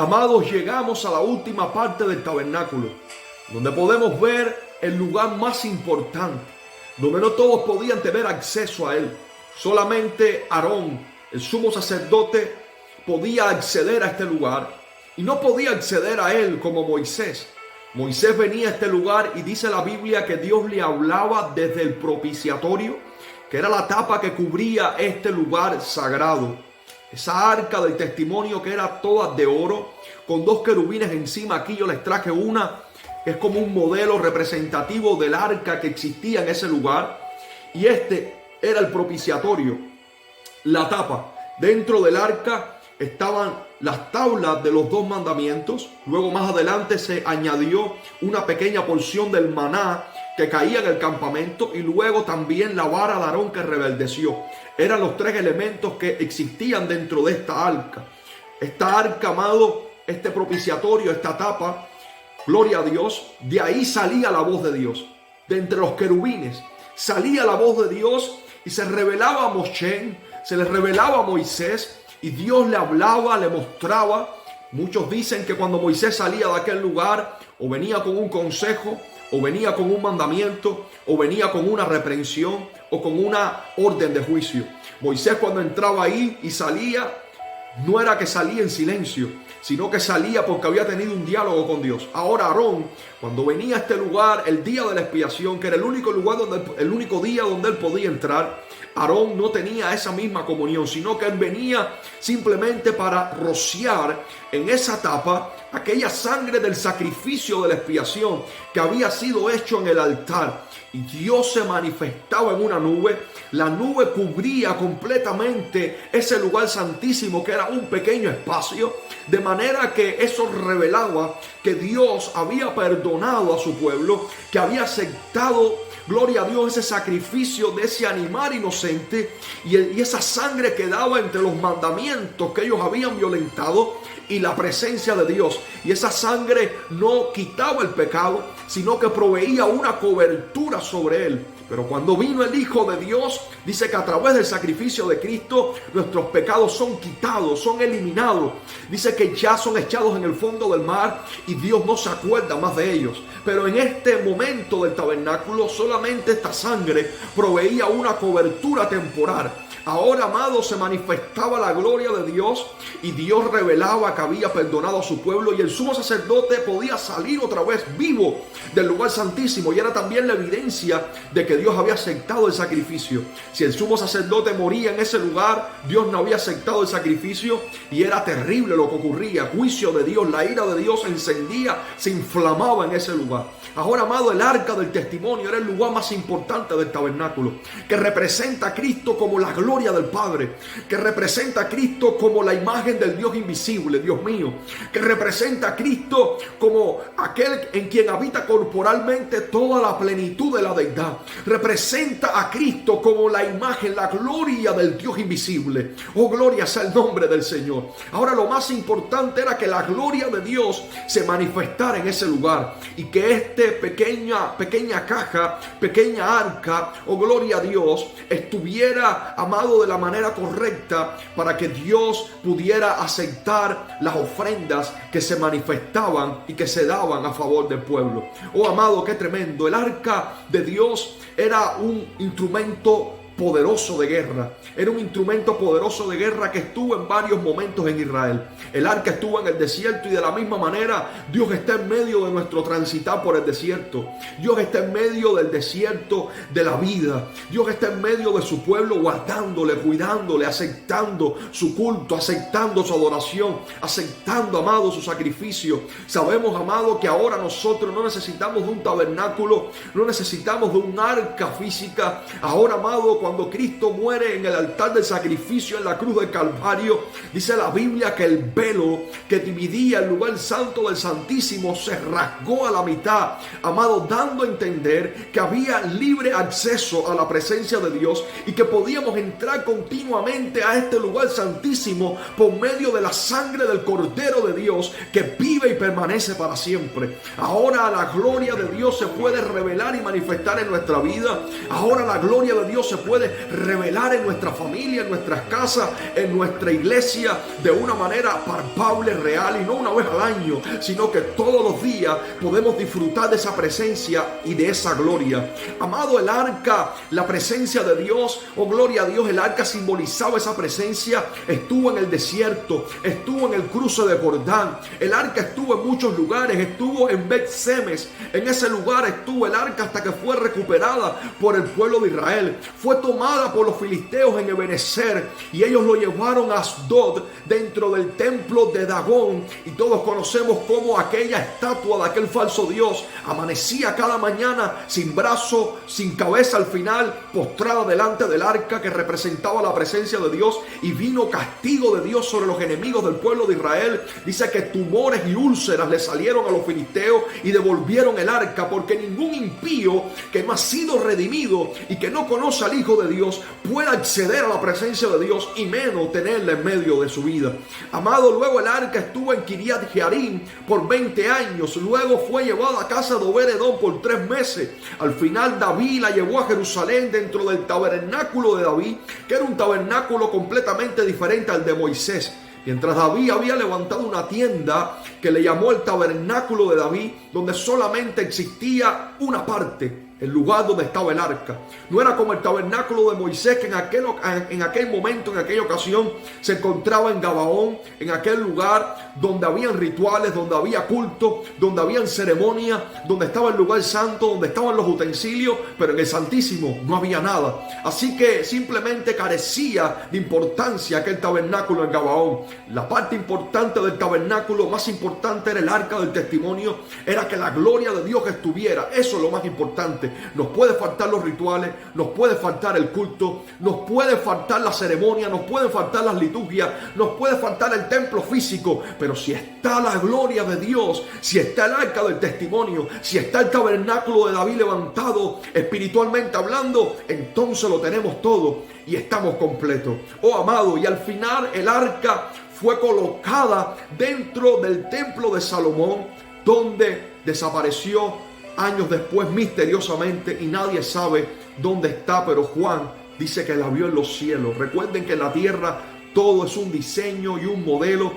Amados, llegamos a la última parte del tabernáculo, donde podemos ver el lugar más importante, donde no todos podían tener acceso a él. Solamente Aarón, el sumo sacerdote, podía acceder a este lugar, y no podía acceder a él como Moisés. Moisés venía a este lugar y dice la Biblia que Dios le hablaba desde el propiciatorio, que era la tapa que cubría este lugar sagrado. Esa arca del testimonio que era toda de oro, con dos querubines encima. Aquí yo les traje una, que es como un modelo representativo del arca que existía en ese lugar. Y este era el propiciatorio, la tapa. Dentro del arca estaban las tablas de los 2 mandamientos. Luego más adelante se añadió una pequeña porción del maná que caía en el campamento, y luego también la vara de Aarón que reverdeció. Eran los 3 elementos que existían dentro de esta arca. Esta arca, amado, este propiciatorio, esta tapa, gloria a Dios, de ahí salía la voz de Dios. De entre los querubines salía la voz de Dios y se revelaba a Moshe, se le revelaba a Moisés, y Dios le hablaba, le mostraba. Muchos dicen que cuando Moisés salía de aquel lugar, o venía con un consejo, o venía con un mandamiento, o venía con una reprensión, o con una orden de juicio. Moisés, cuando entraba ahí y salía, no era que salía en silencio, sino que salía porque había tenido un diálogo con Dios. Ahora Aarón, cuando venía a este lugar, el día de la expiación, que era el único día donde él podía entrar, Aarón no tenía esa misma comunión, sino que él venía simplemente para rociar en esa tapa aquella sangre del sacrificio de la expiación que había sido hecho en el altar. Y Dios se manifestaba en una nube. La nube cubría completamente ese lugar santísimo, que era un pequeño espacio, de manera que eso revelaba que Dios había perdonado a su pueblo, que había aceptado, gloria a Dios, ese sacrificio de ese animal inocente, y esa sangre quedaba entre los mandamientos que ellos habían violentado y la presencia de Dios. Y esa sangre no quitaba el pecado, sino que proveía una cobertura sobre él. Pero cuando vino el Hijo de Dios, dice que a través del sacrificio de Cristo nuestros pecados son quitados, son eliminados. Dice que ya son echados en el fondo del mar y Dios no se acuerda más de ellos. Pero en este momento del tabernáculo solamente esta sangre proveía una cobertura temporal. Ahora, amado, se manifestaba la gloria de Dios, y Dios revelaba que había perdonado a su pueblo, y el sumo sacerdote podía salir otra vez vivo del lugar santísimo, y era también la evidencia de que Dios había aceptado el sacrificio. Si el sumo sacerdote moría en ese lugar, Dios no había aceptado el sacrificio, y era terrible lo que ocurría. Juicio de Dios, la ira de Dios se encendía, se inflamaba en ese lugar. Ahora, amado, el arca del testimonio era el lugar más importante del tabernáculo, que representa a Cristo como la gloria del Padre, que representa a Cristo como la imagen del Dios invisible, Dios mío, que representa a Cristo como aquel en quien habita corporalmente toda la plenitud de la deidad. Representa a Cristo como la imagen, la gloria del Dios invisible. Oh, gloria sea el nombre del Señor. Ahora, lo más importante era que la gloria de Dios se manifestara en ese lugar, y que pequeña caja, pequeña arca, oh gloria a Dios, estuviera, amado, de la manera correcta, para que Dios pudiera aceptar las ofrendas que se manifestaban y que se daban a favor del pueblo. Oh, amado, qué tremendo. El arca de Dios era un instrumento poderoso de guerra. Era un instrumento poderoso de guerra que estuvo en varios momentos en Israel. El arca estuvo en el desierto, y de la misma manera Dios está en medio de nuestro transitar por el desierto. Dios está en medio del desierto de la vida. Dios está en medio de su pueblo, guardándole, cuidándole, aceptando su culto, aceptando su adoración, aceptando, amado, su sacrificio. Sabemos, amado, que ahora nosotros no necesitamos de un tabernáculo, no necesitamos de un arca física. Ahora, amado, cuando Cristo muere en el altar del sacrificio en la cruz del Calvario, dice la Biblia que el velo que dividía el lugar santo del Santísimo se rasgó a la mitad, amado, dando a entender que había libre acceso a la presencia de Dios, y que podíamos entrar continuamente a este lugar santísimo por medio de la sangre del Cordero de Dios, que vive y permanece para siempre. Ahora la gloria de Dios se puede revelar y manifestar en nuestra vida. Ahora la gloria de Dios se puede puede revelar en nuestra familia, en nuestras casas, en nuestra iglesia, de una manera palpable, real, y no una vez al año, sino que todos los días podemos disfrutar de esa presencia y de esa gloria. Amado, el arca, la presencia de Dios, oh gloria a Dios, el arca simbolizaba esa presencia. Estuvo en el desierto, estuvo en el cruce de Jordán, el arca estuvo en muchos lugares, estuvo en Bet-Semes. En ese lugar estuvo el arca hasta que fue recuperada por el pueblo de Israel. Fue tomada por los filisteos en Ebenezer y ellos lo llevaron a Asdod, dentro del templo de Dagón, y todos conocemos cómo aquella estatua de aquel falso dios amanecía cada mañana sin brazo, sin cabeza al final, postrada delante del arca que representaba la presencia de Dios, y vino castigo de Dios sobre los enemigos del pueblo de Israel. Dice que tumores y úlceras le salieron a los filisteos y devolvieron el arca, porque ningún impío que no ha sido redimido y que no conoce al Hijo de Dios puede acceder a la presencia de Dios, y menos tenerla en medio de su vida. Amado, luego el arca estuvo en Kiriat Jearim por 20 años, luego fue llevada a casa de Obed-Edom por 3 meses. Al final David la llevó a Jerusalén dentro del tabernáculo de David, que era un tabernáculo completamente diferente al de Moisés. Mientras David había levantado una tienda que le llamó el tabernáculo de David, donde solamente existía una parte, el lugar donde estaba el arca. No era como el tabernáculo de Moisés, que en aquel momento, en aquella ocasión, se encontraba en Gabaón, en aquel lugar donde habían rituales, donde había culto, donde habían ceremonias, donde estaba el lugar santo, donde estaban los utensilios, pero en el Santísimo no había nada. Así que simplemente carecía de importancia aquel tabernáculo en Gabaón. La parte importante del tabernáculo, más importante, era el arca del testimonio, era que la gloria de Dios estuviera. Eso es lo más importante. Nos puede faltar los rituales, nos puede faltar el culto, nos puede faltar la ceremonia, nos pueden faltar las liturgias, nos puede faltar el templo físico, pero si está la gloria de Dios, si está el arca del testimonio, si está el tabernáculo de David levantado, espiritualmente hablando, entonces lo tenemos todo y estamos completos. Oh amado, y al final el arca fue colocada dentro del templo de Salomón, donde desapareció años después misteriosamente, y nadie sabe dónde está, pero Juan dice que la vio en los cielos. Recuerden que en la tierra todo es un diseño y un modelo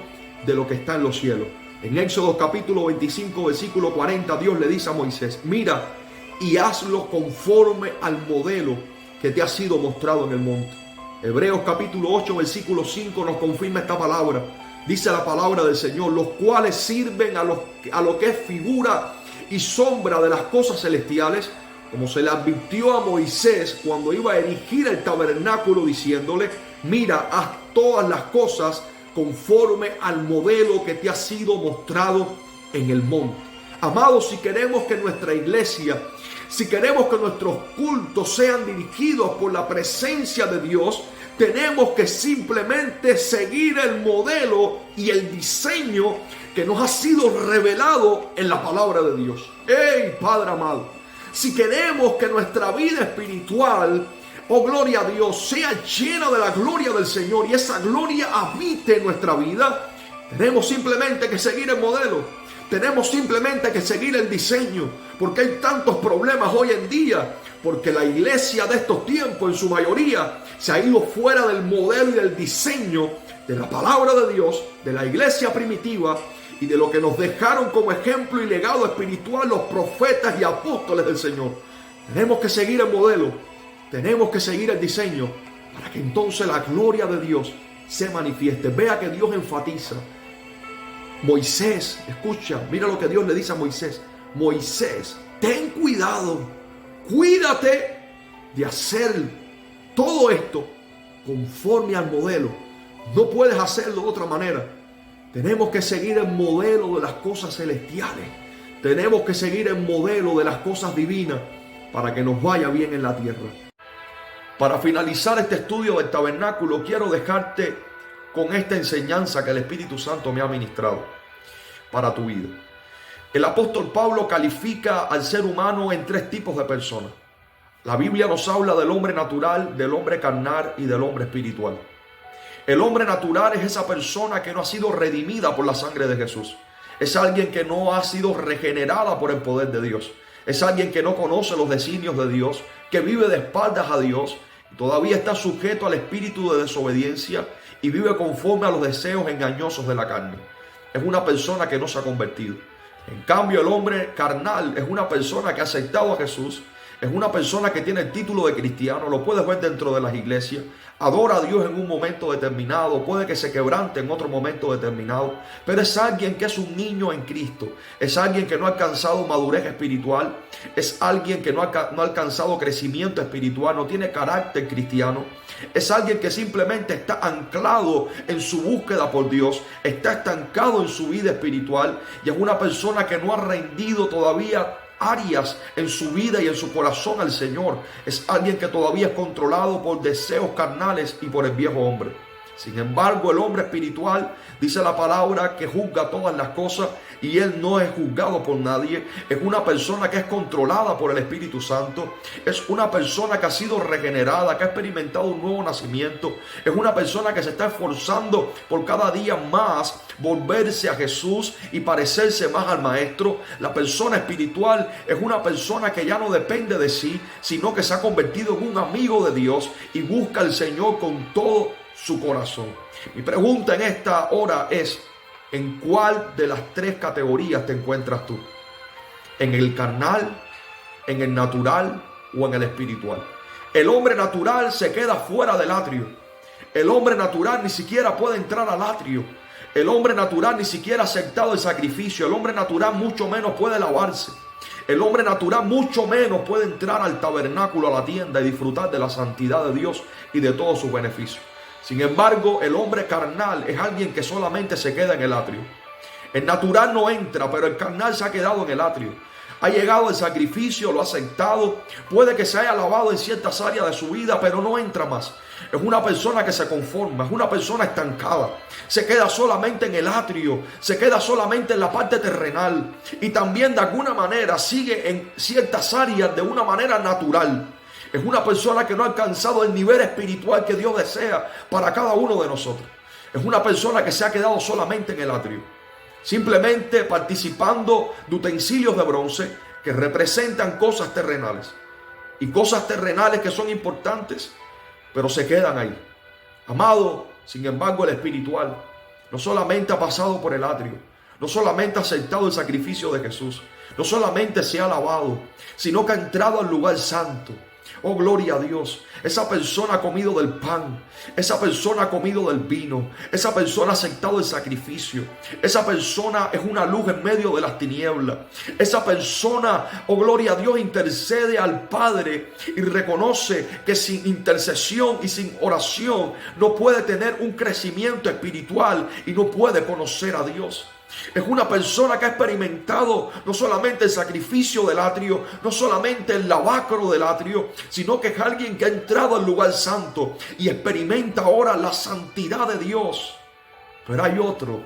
de lo que está en los cielos. En Éxodo capítulo 25 versículo 40, Dios le dice a Moisés: mira y hazlo conforme al modelo que te ha sido mostrado en el monte. Hebreos capítulo 8 versículo 5 nos confirma esta palabra. Dice la palabra del Señor: los cuales sirven a lo que es figura y sombra de las cosas celestiales, como se le advirtió a Moisés cuando iba a erigir el tabernáculo, diciéndole: mira, haz todas las cosas conforme al modelo que te ha sido mostrado en el monte. Amados, si queremos que nuestra iglesia, si queremos que nuestros cultos sean dirigidos por la presencia de Dios, tenemos que simplemente seguir el modelo y el diseño que nos ha sido revelado en la palabra de Dios. ¡Ey, Padre amado! Si queremos que nuestra vida espiritual, oh gloria a Dios, sea llena de la gloria del Señor y esa gloria habite en nuestra vida, tenemos simplemente que seguir el modelo. Tenemos simplemente que seguir el diseño, porque hay tantos problemas hoy en día, porque la iglesia de estos tiempos en su mayoría se ha ido fuera del modelo y del diseño de la palabra de Dios, de la iglesia primitiva y de lo que nos dejaron como ejemplo y legado espiritual los profetas y apóstoles del Señor. Tenemos que seguir el modelo, tenemos que seguir el diseño, para que entonces la gloria de Dios se manifieste. Vea que Dios enfatiza. Moisés, escucha, mira lo que Dios le dice a Moisés: Moisés, ten cuidado, cuídate de hacer todo esto conforme al modelo. No puedes hacerlo de otra manera. Tenemos que seguir el modelo de las cosas celestiales. Tenemos que seguir el modelo de las cosas divinas para que nos vaya bien en la tierra. Para finalizar este estudio del tabernáculo, quiero dejarte con esta enseñanza que el Espíritu Santo me ha ministrado para tu vida. El apóstol Pablo califica al ser humano en 3 tipos de personas. La Biblia nos habla del hombre natural, del hombre carnal y del hombre espiritual. El hombre natural es esa persona que no ha sido redimida por la sangre de Jesús. Es alguien que no ha sido regenerada por el poder de Dios. Es alguien que no conoce los designios de Dios, que vive de espaldas a Dios todavía está sujeto al espíritu de desobediencia y vive conforme a los deseos engañosos de la carne. Es una persona que no se ha convertido. En cambio, el hombre carnal es una persona que ha aceptado a Jesús, es una persona que tiene el título de cristiano, lo puedes ver dentro de las iglesias, adora a Dios en un momento determinado, puede que se quebrante en otro momento determinado, pero es alguien que es un niño en Cristo, es alguien que no ha alcanzado madurez espiritual, es alguien que no ha alcanzado crecimiento espiritual, no tiene carácter cristiano, es alguien que simplemente está anclado en su búsqueda por Dios, está estancado en su vida espiritual y es una persona que no ha rendido todavía áreas en su vida y en su corazón al Señor. Es alguien que todavía es controlado por deseos carnales y por el viejo hombre. Sin embargo, el hombre espiritual, dice la palabra, que juzga todas las cosas y él no es juzgado por nadie. Es una persona que es controlada por el Espíritu Santo. Es una persona que ha sido regenerada, que ha experimentado un nuevo nacimiento. Es una persona que se está esforzando por cada día más volverse a Jesús y parecerse más al Maestro. La persona espiritual es una persona que ya no depende de sí, sino que se ha convertido en un amigo de Dios y busca al Señor con todo su corazón. Mi pregunta en esta hora es: ¿en cuál de las tres categorías te encuentras tú? ¿En el carnal, en el natural o en el espiritual? El hombre natural se queda fuera del atrio. El hombre natural ni siquiera puede entrar al atrio. El hombre natural ni siquiera ha aceptado el sacrificio. El hombre natural mucho menos puede lavarse. El hombre natural mucho menos puede entrar al tabernáculo, a la tienda, y disfrutar de la santidad de Dios y de todos sus beneficios. Sin embargo, el hombre carnal es alguien que solamente se queda en el atrio. El natural no entra, pero el carnal se ha quedado en el atrio. Ha llegado el sacrificio, lo ha aceptado. Puede que se haya lavado en ciertas áreas de su vida, pero no entra más. Es una persona que se conforma, es una persona estancada. Se queda solamente en el atrio, se queda solamente en la parte terrenal. Y también de alguna manera sigue en ciertas áreas de una manera natural. Es una persona que no ha alcanzado el nivel espiritual que Dios desea para cada uno de nosotros. Es una persona que se ha quedado solamente en el atrio, simplemente participando de utensilios de bronce que representan cosas terrenales. Y cosas terrenales que son importantes, pero se quedan ahí. Amado, sin embargo, el espiritual no solamente ha pasado por el atrio, no solamente ha aceptado el sacrificio de Jesús, no solamente se ha lavado, sino que ha entrado al lugar santo. Oh, gloria a Dios. Esa persona ha comido del pan. Esa persona ha comido del vino. Esa persona ha aceptado el sacrificio. Esa persona es una luz en medio de las tinieblas. Esa persona, oh, gloria a Dios, intercede al Padre y reconoce que sin intercesión y sin oración no puede tener un crecimiento espiritual y no puede conocer a Dios. Es una persona que ha experimentado no solamente el sacrificio del atrio, no solamente el lavacro del atrio, sino que es alguien que ha entrado al lugar santo y experimenta ahora la santidad de Dios. Pero hay otro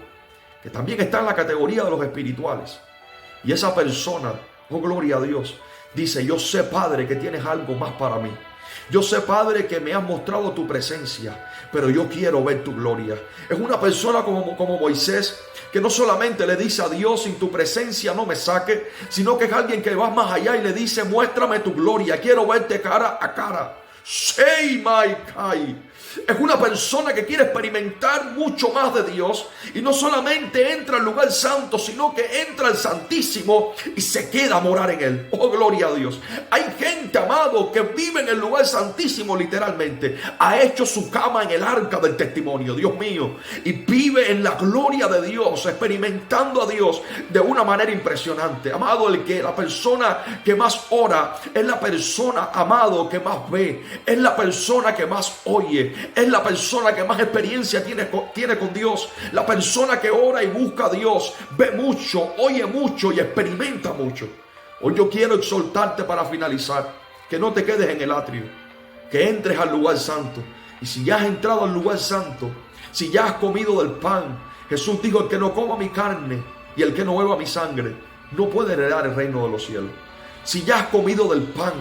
que también está en la categoría de los espirituales. Y esa persona, oh gloria a Dios, dice: yo sé, Padre, que tienes algo más para mí. Yo sé, Padre, que me has mostrado tu presencia, pero yo quiero ver tu gloria. Es una persona como Moisés, que no solamente le dice a Dios: sin tu presencia no me saque, sino que es alguien que va más allá y le dice: muéstrame tu gloria, quiero verte cara a cara. Sei mai kai. Es una persona que quiere experimentar mucho más de Dios y no solamente entra al lugar santo, sino que entra al Santísimo y se queda a morar en él. Oh, gloria a Dios. Hay gente, amado, que vive en el lugar santísimo literalmente. Ha hecho su cama en el arca del testimonio, Dios mío, y vive en la gloria de Dios, experimentando a Dios de una manera impresionante. Amado, la persona que más ora es la persona, amado, que más ve, es la persona que más oye, es la persona que más experiencia tiene con Dios. La persona que ora y busca a Dios ve mucho, oye mucho y experimenta mucho. Hoy yo quiero exhortarte para finalizar, que no te quedes en el atrio, que entres al lugar santo. Y si ya has entrado al lugar santo, si ya has comido del pan, Jesús dijo: el que no coma mi carne y el que no beba mi sangre no puede heredar el reino de los cielos. Si ya has comido del pan,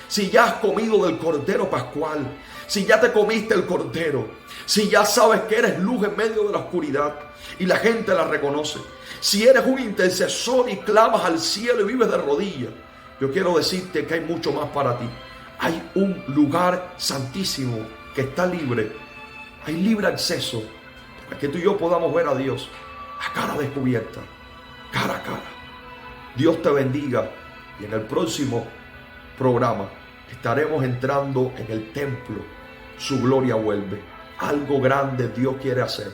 si ya has comido del cordero pascual, si ya te comiste el cordero, si ya sabes que eres luz en medio de la oscuridad y la gente la reconoce, si eres un intercesor y clamas al cielo y vives de rodillas, yo quiero decirte que hay mucho más para ti. hay un lugar santísimo que está libre. Hay libre acceso para que tú y yo podamos ver a Dios a cara descubierta, cara a cara. Dios te bendiga y en el próximo programa estaremos entrando en el templo. Su gloria vuelve. Algo grande Dios quiere hacer.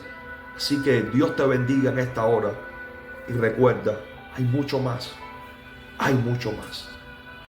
Así que Dios te bendiga en esta hora y recuerda, hay mucho más. Hay mucho más.